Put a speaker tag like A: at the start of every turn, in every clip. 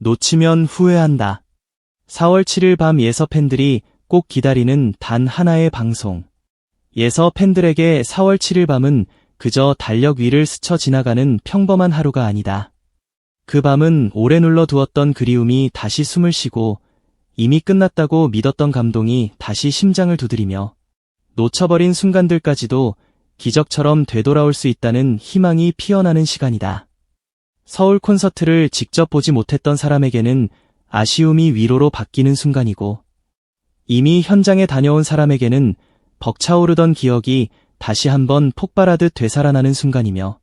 A: 놓치면 후회한다. 4월 7일 밤 예서 팬들이 꼭 기다리는 단 하나의 방송. 예서 팬들에게 4월 7일 밤은 그저 달력 위를 스쳐 지나가는 평범한 하루가 아니다. 그 밤은 오래 눌러두었던 그리움이 다시 숨을 쉬고 이미 끝났다고 믿었던 감동이 다시 심장을 두드리며 놓쳐버린 순간들까지도 기적처럼 되돌아올 수 있다는 희망이 피어나는 시간이다. 서울 콘서트를 직접 보지 못했던 사람에게는 아쉬움이 위로로 바뀌는 순간이고 이미 현장에 다녀온 사람에게는 벅차오르던 기억이 다시 한번 폭발하듯 되살아나는 순간이며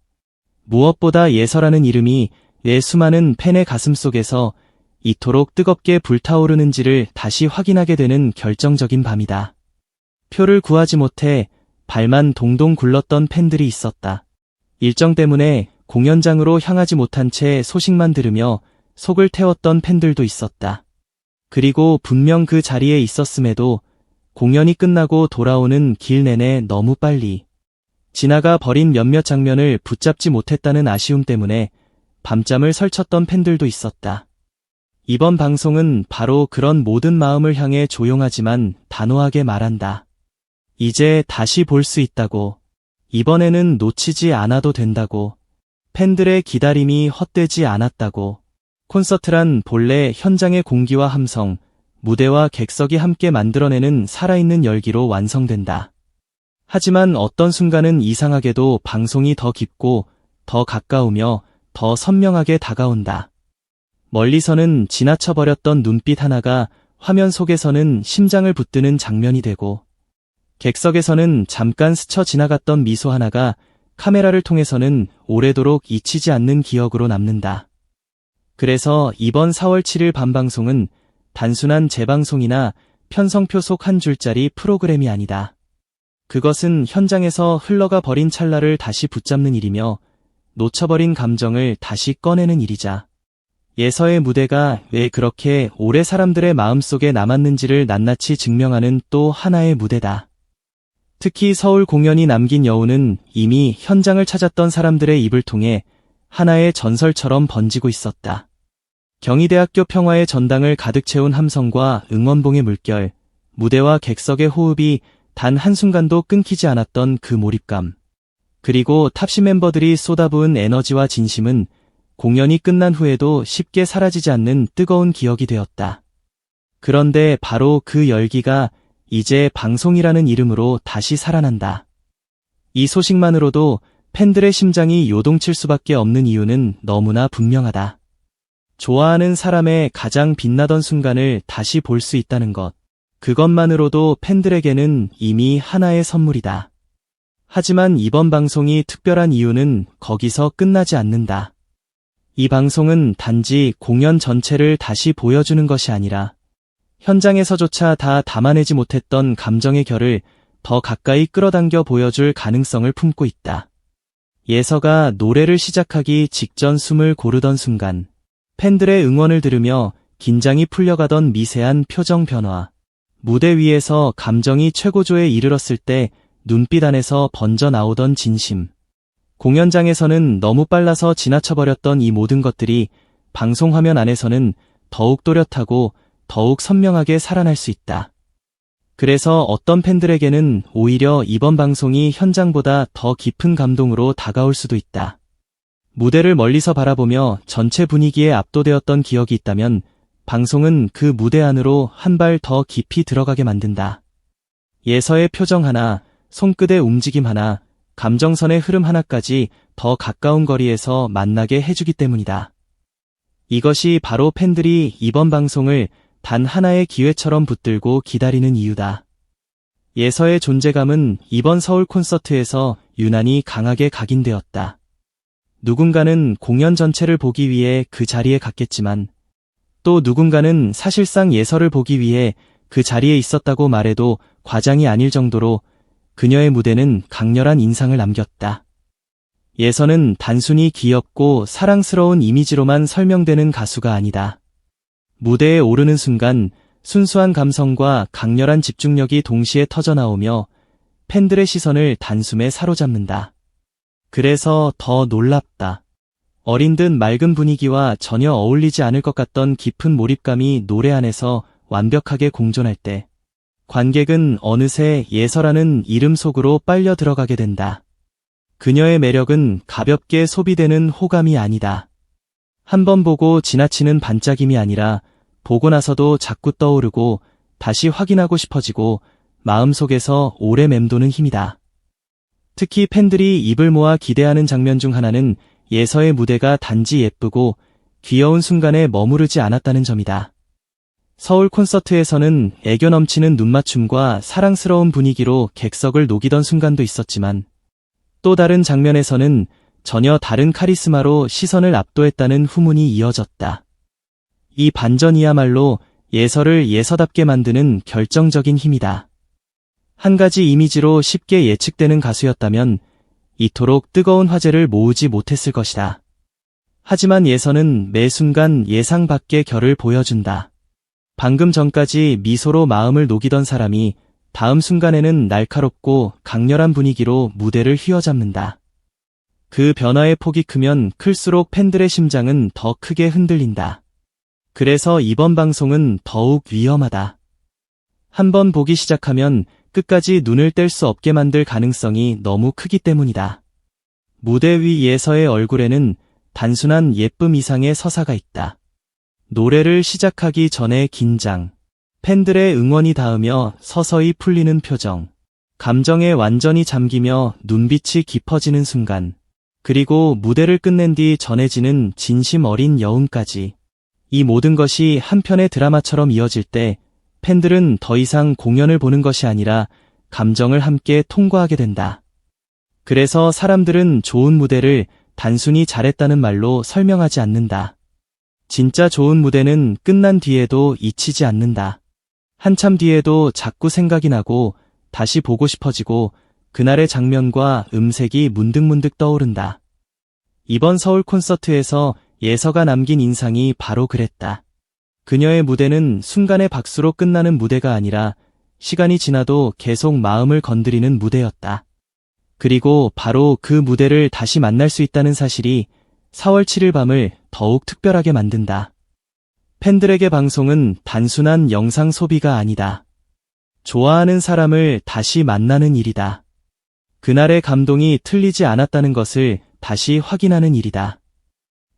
A: 무엇보다 예서라는 이름이 내 수많은 팬의 가슴 속에서 이토록 뜨겁게 불타오르는지를 다시 확인하게 되는 결정적인 밤이다. 표를 구하지 못해 발만 동동 굴렀던 팬들이 있었다. 일정 때문에 공연장으로 향하지 못한 채 소식만 들으며 속을 태웠던 팬들도 있었다. 그리고 분명 그 자리에 있었음에도 공연이 끝나고 돌아오는 길 내내 너무 빨리 지나가 버린 몇몇 장면을 붙잡지 못했다는 아쉬움 때문에 밤잠을 설쳤던 팬들도 있었다. 이번 방송은 바로 그런 모든 마음을 향해 조용하지만 단호하게 말한다. 이제 다시 볼 수 있다고. 이번에는 놓치지 않아도 된다고. 팬들의 기다림이 헛되지 않았다고. 콘서트란 본래 현장의 공기와 함성, 무대와 객석이 함께 만들어내는 살아있는 열기로 완성된다. 하지만 어떤 순간은 이상하게도 방송이 더 깊고 더 가까우며 더 선명하게 다가온다. 멀리서는 지나쳐버렸던 눈빛 하나가 화면 속에서는 심장을 붙드는 장면이 되고 객석에서는 잠깐 스쳐 지나갔던 미소 하나가 카메라를 통해서는 오래도록 잊히지 않는 기억으로 남는다. 그래서 이번 4월 7일 밤방송은 단순한 재방송이나 편성표 속 한 줄짜리 프로그램이 아니다. 그것은 현장에서 흘러가 버린 찰나를 다시 붙잡는 일이며 놓쳐버린 감정을 다시 꺼내는 일이자. 예서의 무대가 왜 그렇게 오래 사람들의 마음속에 남았는지를 낱낱이 증명하는 또 하나의 무대다. 특히 서울 공연이 남긴 여운은 이미 현장을 찾았던 사람들의 입을 통해 하나의 전설처럼 번지고 있었다. 경희대학교 평화의 전당을 가득 채운 함성과 응원봉의 물결, 무대와 객석의 호흡이 단 한순간도 끊기지 않았던 그 몰입감. 그리고 탑시 멤버들이 쏟아부은 에너지와 진심은 공연이 끝난 후에도 쉽게 사라지지 않는 뜨거운 기억이 되었다. 그런데 바로 그 열기가 이제 방송이라는 이름으로 다시 살아난다. 이 소식만으로도 팬들의 심장이 요동칠 수밖에 없는 이유는 너무나 분명하다. 좋아하는 사람의 가장 빛나던 순간을 다시 볼 수 있다는 것. 그것만으로도 팬들에게는 이미 하나의 선물이다. 하지만 이번 방송이 특별한 이유는 거기서 끝나지 않는다. 이 방송은 단지 공연 전체를 다시 보여주는 것이 아니라 현장에서조차 다 담아내지 못했던 감정의 결을 더 가까이 끌어당겨 보여줄 가능성을 품고 있다. 예서가 노래를 시작하기 직전 숨을 고르던 순간, 팬들의 응원을 들으며 긴장이 풀려가던 미세한 표정 변화, 무대 위에서 감정이 최고조에 이르렀을 때 눈빛 안에서 번져 나오던 진심, 공연장에서는 너무 빨라서 지나쳐버렸던 이 모든 것들이 방송 화면 안에서는 더욱 또렷하고 더욱 선명하게 살아날 수 있다. 그래서 어떤 팬들에게는 오히려 이번 방송이 현장보다 더 깊은 감동으로 다가올 수도 있다. 무대를 멀리서 바라보며 전체 분위기에 압도되었던 기억이 있다면 방송은 그 무대 안으로 한 발 더 깊이 들어가게 만든다. 예서의 표정 하나, 손끝의 움직임 하나, 감정선의 흐름 하나까지 더 가까운 거리에서 만나게 해주기 때문이다. 이것이 바로 팬들이 이번 방송을 단 하나의 기회처럼 붙들고 기다리는 이유다. 예서의 존재감은 이번 서울 콘서트에서 유난히 강하게 각인되었다. 누군가는 공연 전체를 보기 위해 그 자리에 갔겠지만 또 누군가는 사실상 예서를 보기 위해 그 자리에 있었다고 말해도 과장이 아닐 정도로 그녀의 무대는 강렬한 인상을 남겼다. 예서는 단순히 귀엽고 사랑스러운 이미지로만 설명되는 가수가 아니다. 무대에 오르는 순간 순수한 감성과 강렬한 집중력이 동시에 터져나오며 팬들의 시선을 단숨에 사로잡는다. 그래서 더 놀랍다. 어린 듯 맑은 분위기와 전혀 어울리지 않을 것 같던 깊은 몰입감이 노래 안에서 완벽하게 공존할 때 관객은 어느새 예서라는 이름 속으로 빨려 들어가게 된다. 그녀의 매력은 가볍게 소비되는 호감이 아니다. 한 번 보고 지나치는 반짝임이 아니라 보고 나서도 자꾸 떠오르고 다시 확인하고 싶어지고 마음속에서 오래 맴도는 힘이다. 특히 팬들이 입을 모아 기대하는 장면 중 하나는 예서의 무대가 단지 예쁘고 귀여운 순간에 머무르지 않았다는 점이다. 서울 콘서트에서는 애교 넘치는 눈맞춤과 사랑스러운 분위기로 객석을 녹이던 순간도 있었지만 또 다른 장면에서는 전혀 다른 카리스마로 시선을 압도했다는 후문이 이어졌다. 이 반전이야말로 예서를 예서답게 만드는 결정적인 힘이다. 한 가지 이미지로 쉽게 예측되는 가수였다면 이토록 뜨거운 화제를 모으지 못했을 것이다. 하지만 예서는 매 순간 예상 밖의 결을 보여준다. 방금 전까지 미소로 마음을 녹이던 사람이 다음 순간에는 날카롭고 강렬한 분위기로 무대를 휘어잡는다. 그 변화의 폭이 크면 클수록 팬들의 심장은 더 크게 흔들린다. 그래서 이번 방송은 더욱 위험하다. 한번 보기 시작하면 끝까지 눈을 뗄 수 없게 만들 가능성이 너무 크기 때문이다. 무대 위 예서의 얼굴에는 단순한 예쁨 이상의 서사가 있다. 노래를 시작하기 전에 긴장, 팬들의 응원이 닿으며 서서히 풀리는 표정, 감정에 완전히 잠기며 눈빛이 깊어지는 순간, 그리고 무대를 끝낸 뒤 전해지는 진심 어린 여운까지. 이 모든 것이 한편의 드라마처럼 이어질 때 팬들은 더 이상 공연을 보는 것이 아니라 감정을 함께 통과하게 된다. 그래서 사람들은 좋은 무대를 단순히 잘했다는 말로 설명하지 않는다. 진짜 좋은 무대는 끝난 뒤에도 잊히지 않는다. 한참 뒤에도 자꾸 생각이 나고 다시 보고 싶어지고 그날의 장면과 음색이 문득문득 떠오른다. 이번 서울 콘서트에서 예서가 남긴 인상이 바로 그랬다. 그녀의 무대는 순간의 박수로 끝나는 무대가 아니라 시간이 지나도 계속 마음을 건드리는 무대였다. 그리고 바로 그 무대를 다시 만날 수 있다는 사실이 4월 7일 밤을 더욱 특별하게 만든다. 팬들에게 방송은 단순한 영상 소비가 아니다. 좋아하는 사람을 다시 만나는 일이다. 그날의 감동이 틀리지 않았다는 것을 다시 확인하는 일이다.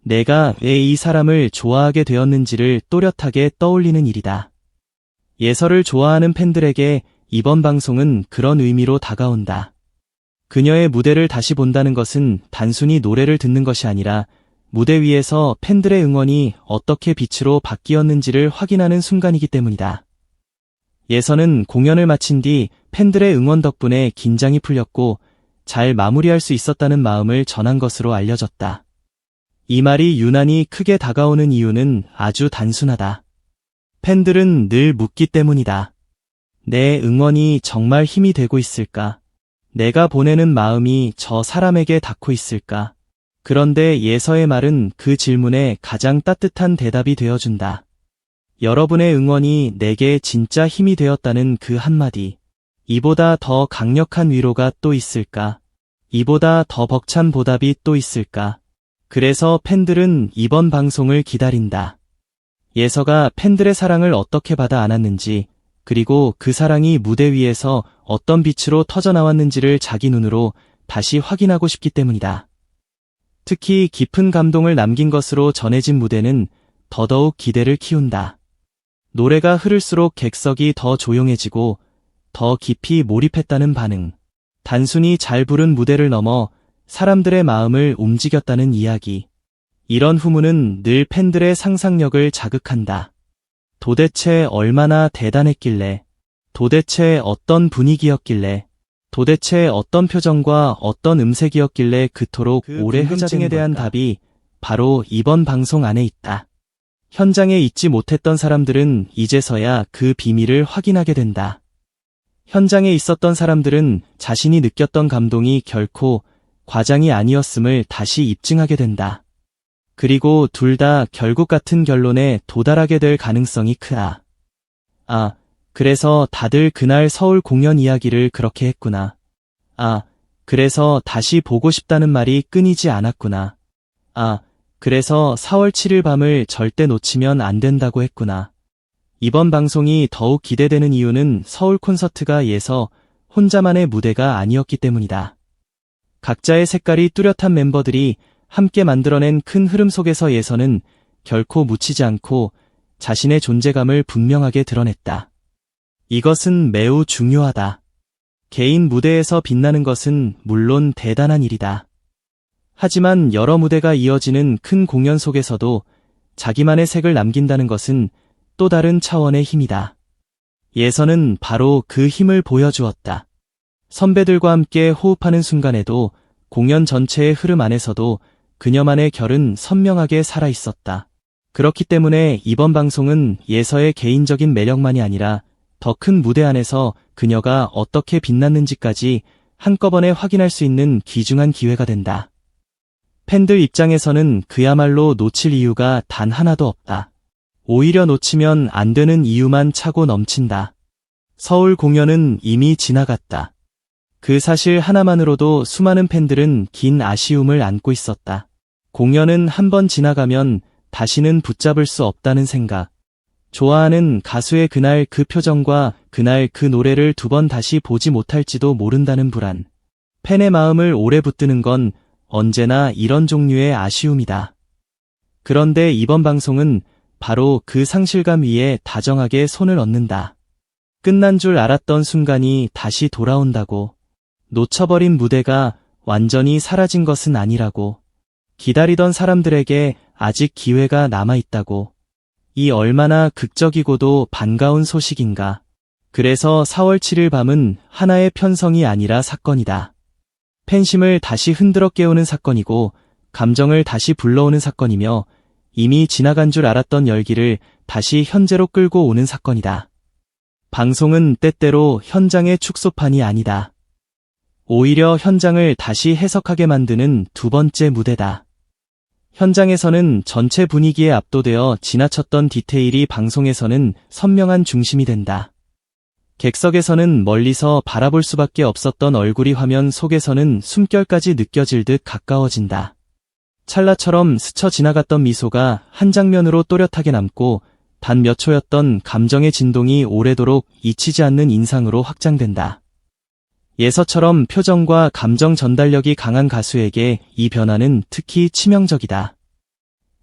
A: 내가 왜 이 사람을 좋아하게 되었는지를 또렷하게 떠올리는 일이다. 예서를 좋아하는 팬들에게 이번 방송은 그런 의미로 다가온다. 그녀의 무대를 다시 본다는 것은 단순히 노래를 듣는 것이 아니라 무대 위에서 팬들의 응원이 어떻게 빛으로 바뀌었는지를 확인하는 순간이기 때문이다. 예서는 공연을 마친 뒤 팬들의 응원 덕분에 긴장이 풀렸고 잘 마무리할 수 있었다는 마음을 전한 것으로 알려졌다. 이 말이 유난히 크게 다가오는 이유는 아주 단순하다. 팬들은 늘 묻기 때문이다. 내 응원이 정말 힘이 되고 있을까? 내가 보내는 마음이 저 사람에게 닿고 있을까? 그런데 예서의 말은 그 질문에 가장 따뜻한 대답이 되어준다. 여러분의 응원이 내게 진짜 힘이 되었다는 그 한마디. 이보다 더 강력한 위로가 또 있을까? 이보다 더 벅찬 보답이 또 있을까? 그래서 팬들은 이번 방송을 기다린다. 예서가 팬들의 사랑을 어떻게 받아 안았는지, 그리고 그 사랑이 무대 위에서 어떤 빛으로 터져나왔는지를 자기 눈으로 다시 확인하고 싶기 때문이다. 특히 깊은 감동을 남긴 것으로 전해진 무대는 더더욱 기대를 키운다. 노래가 흐를수록 객석이 더 조용해지고 더 깊이 몰입했다는 반응. 단순히 잘 부른 무대를 넘어 사람들의 마음을 움직였다는 이야기. 이런 후문은 늘 팬들의 상상력을 자극한다. 도대체 얼마나 대단했길래, 도대체 어떤 분위기였길래, 도대체 어떤 표정과 어떤 음색이었길래 그토록 오래 흐자등에 대한 답이 바로 이번 방송 안에 있다. 현장에 있지 못했던 사람들은 이제서야 그 비밀을 확인하게 된다. 현장에 있었던 사람들은 자신이 느꼈던 감동이 결코 과장이 아니었음을 다시 입증하게 된다. 그리고 둘 다 결국 같은 결론에 도달하게 될 가능성이 크다. 아, 그래서 다들 그날 서울 공연 이야기를 그렇게 했구나. 아, 그래서 다시 보고 싶다는 말이 끊이지 않았구나. 아, 그래서 4월 7일 밤을 절대 놓치면 안 된다고 했구나. 이번 방송이 더욱 기대되는 이유는 서울 콘서트가 예서 혼자만의 무대가 아니었기 때문이다. 각자의 색깔이 뚜렷한 멤버들이 함께 만들어낸 큰 흐름 속에서 예서는 결코 묻히지 않고 자신의 존재감을 분명하게 드러냈다. 이것은 매우 중요하다. 개인 무대에서 빛나는 것은 물론 대단한 일이다. 하지만 여러 무대가 이어지는 큰 공연 속에서도 자기만의 색을 남긴다는 것은 또 다른 차원의 힘이다. 예서는 바로 그 힘을 보여주었다. 선배들과 함께 호흡하는 순간에도 공연 전체의 흐름 안에서도 그녀만의 결은 선명하게 살아있었다. 그렇기 때문에 이번 방송은 예서의 개인적인 매력만이 아니라 더 큰 무대 안에서 그녀가 어떻게 빛났는지까지 한꺼번에 확인할 수 있는 귀중한 기회가 된다. 팬들 입장에서는 그야말로 놓칠 이유가 단 하나도 없다. 오히려 놓치면 안 되는 이유만 차고 넘친다. 서울 공연은 이미 지나갔다. 그 사실 하나만으로도 수많은 팬들은 긴 아쉬움을 안고 있었다. 공연은 한 번 지나가면 다시는 붙잡을 수 없다는 생각. 좋아하는 가수의 그날 그 표정과 그날 그 노래를 두 번 다시 보지 못할지도 모른다는 불안. 팬의 마음을 오래 붙드는 건 언제나 이런 종류의 아쉬움이다. 그런데 이번 방송은 바로 그 상실감 위에 다정하게 손을 얹는다. 끝난 줄 알았던 순간이 다시 돌아온다고. 놓쳐버린 무대가 완전히 사라진 것은 아니라고. 기다리던 사람들에게 아직 기회가 남아있다고. 이 얼마나 극적이고도 반가운 소식인가. 그래서 4월 7일 밤은 하나의 편성이 아니라 사건이다. 팬심을 다시 흔들어 깨우는 사건이고 감정을 다시 불러오는 사건이며 이미 지나간 줄 알았던 열기를 다시 현재로 끌고 오는 사건이다. 방송은 때때로 현장의 축소판이 아니다. 오히려 현장을 다시 해석하게 만드는 두 번째 무대다. 현장에서는 전체 분위기에 압도되어 지나쳤던 디테일이 방송에서는 선명한 중심이 된다. 객석에서는 멀리서 바라볼 수밖에 없었던 얼굴이 화면 속에서는 숨결까지 느껴질 듯 가까워진다. 찰나처럼 스쳐 지나갔던 미소가 한 장면으로 또렷하게 남고 단 몇 초였던 감정의 진동이 오래도록 잊히지 않는 인상으로 확장된다. 예서처럼 표정과 감정 전달력이 강한 가수에게 이 변화는 특히 치명적이다.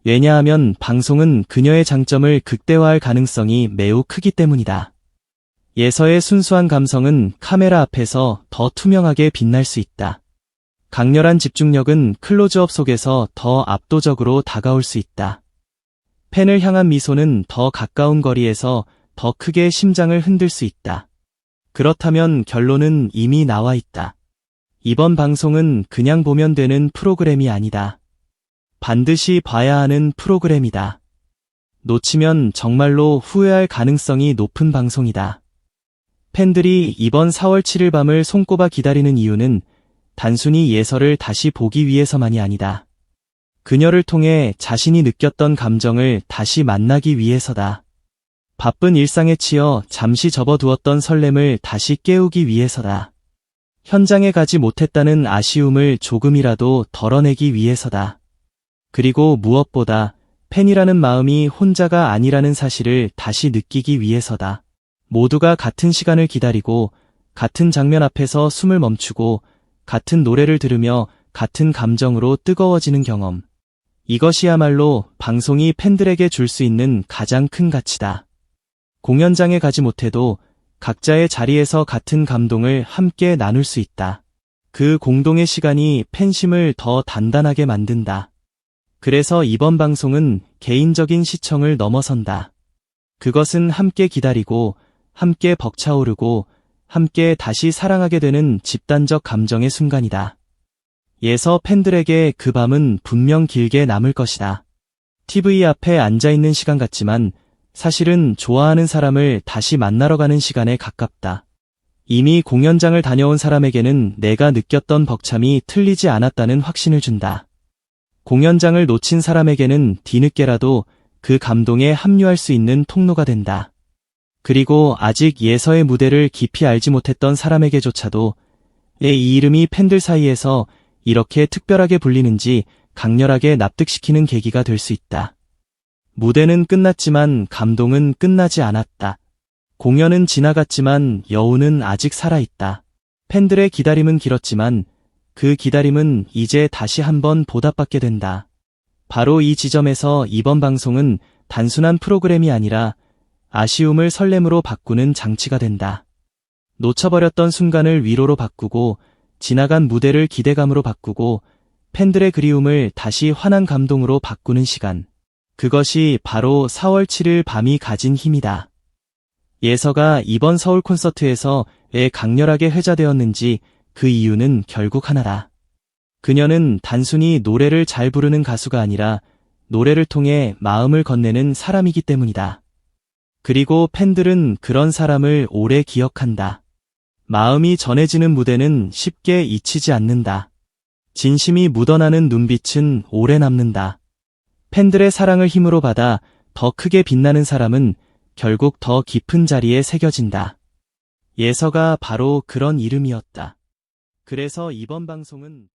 A: 왜냐하면 방송은 그녀의 장점을 극대화할 가능성이 매우 크기 때문이다. 예서의 순수한 감성은 카메라 앞에서 더 투명하게 빛날 수 있다. 강렬한 집중력은 클로즈업 속에서 더 압도적으로 다가올 수 있다. 팬을 향한 미소는 더 가까운 거리에서 더 크게 심장을 흔들 수 있다. 그렇다면 결론은 이미 나와 있다. 이번 방송은 그냥 보면 되는 프로그램이 아니다. 반드시 봐야 하는 프로그램이다. 놓치면 정말로 후회할 가능성이 높은 방송이다. 팬들이 이번 4월 7일 밤을 손꼽아 기다리는 이유는 단순히 예서를 다시 보기 위해서만이 아니다. 그녀를 통해 자신이 느꼈던 감정을 다시 만나기 위해서다. 바쁜 일상에 치여 잠시 접어두었던 설렘을 다시 깨우기 위해서다. 현장에 가지 못했다는 아쉬움을 조금이라도 덜어내기 위해서다. 그리고 무엇보다 팬이라는 마음이 혼자가 아니라는 사실을 다시 느끼기 위해서다. 모두가 같은 시간을 기다리고 같은 장면 앞에서 숨을 멈추고 같은 노래를 들으며 같은 감정으로 뜨거워지는 경험. 이것이야말로 방송이 팬들에게 줄 수 있는 가장 큰 가치다. 공연장에 가지 못해도 각자의 자리에서 같은 감동을 함께 나눌 수 있다. 그 공동의 시간이 팬심을 더 단단하게 만든다. 그래서 이번 방송은 개인적인 시청을 넘어선다. 그것은 함께 기다리고 함께 벅차오르고 함께 다시 사랑하게 되는 집단적 감정의 순간이다. 예서 팬들에게 그 밤은 분명 길게 남을 것이다. TV 앞에 앉아있는 시간 같지만 사실은 좋아하는 사람을 다시 만나러 가는 시간에 가깝다. 이미 공연장을 다녀온 사람에게는 내가 느꼈던 벅참이 틀리지 않았다는 확신을 준다. 공연장을 놓친 사람에게는 뒤늦게라도 그 감동에 합류할 수 있는 통로가 된다. 그리고 아직 예서의 무대를 깊이 알지 못했던 사람에게조차도 이 이름이 팬들 사이에서 이렇게 특별하게 불리는지 강렬하게 납득시키는 계기가 될 수 있다. 무대는 끝났지만 감동은 끝나지 않았다. 공연은 지나갔지만 여운은 아직 살아있다. 팬들의 기다림은 길었지만 그 기다림은 이제 다시 한번 보답받게 된다. 바로 이 지점에서 이번 방송은 단순한 프로그램이 아니라 아쉬움을 설렘으로 바꾸는 장치가 된다. 놓쳐버렸던 순간을 위로로 바꾸고 지나간 무대를 기대감으로 바꾸고 팬들의 그리움을 다시 환한 감동으로 바꾸는 시간. 그것이 바로 4월 7일 밤이 가진 힘이다. 예서가 이번 서울 콘서트에서 왜 강렬하게 회자되었는지 그 이유는 결국 하나다. 그녀는 단순히 노래를 잘 부르는 가수가 아니라 노래를 통해 마음을 건네는 사람이기 때문이다. 그리고 팬들은 그런 사람을 오래 기억한다. 마음이 전해지는 무대는 쉽게 잊히지 않는다. 진심이 묻어나는 눈빛은 오래 남는다. 팬들의 사랑을 힘으로 받아 더 크게 빛나는 사람은 결국 더 깊은 자리에 새겨진다. 예서가 바로 그런 이름이었다. 그래서 이번 방송은